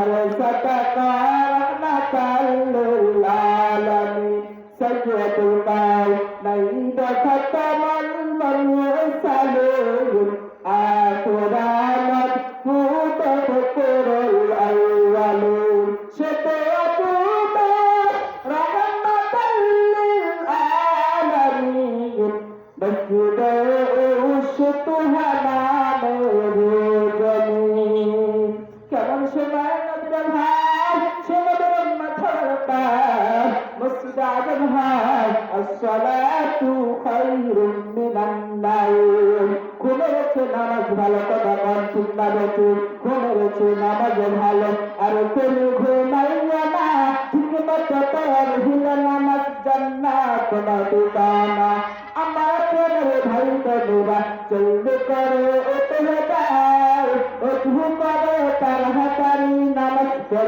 صدق رحمة للعالمين سيدنا نعيد ختم المرسلين آخر مدفوع ذكر الأولين شفيعنا رحمة للعالمين مسجد الشتهنا جميل কেমন সময় নবীর ভাই সমুদ্রের মাথার পার মসজিদ আজম ভাই আসসালাতু খায়রুম মিনান নাওম ঘুমের চেয়ে নামাজ ভালো কথা কন ঠিক না বেঠিক ঘুমের চেয়ে নামাজ ভালো আর তুমি ঘুমাইয়া না ঠিক মতো তোর হিলে নামাজ জান্নাত না ঠিকানা আমার প্রেমের ভাই বোনেরা চলবে করে ও তোলে যায় ও করে তার হাতারি নামাজ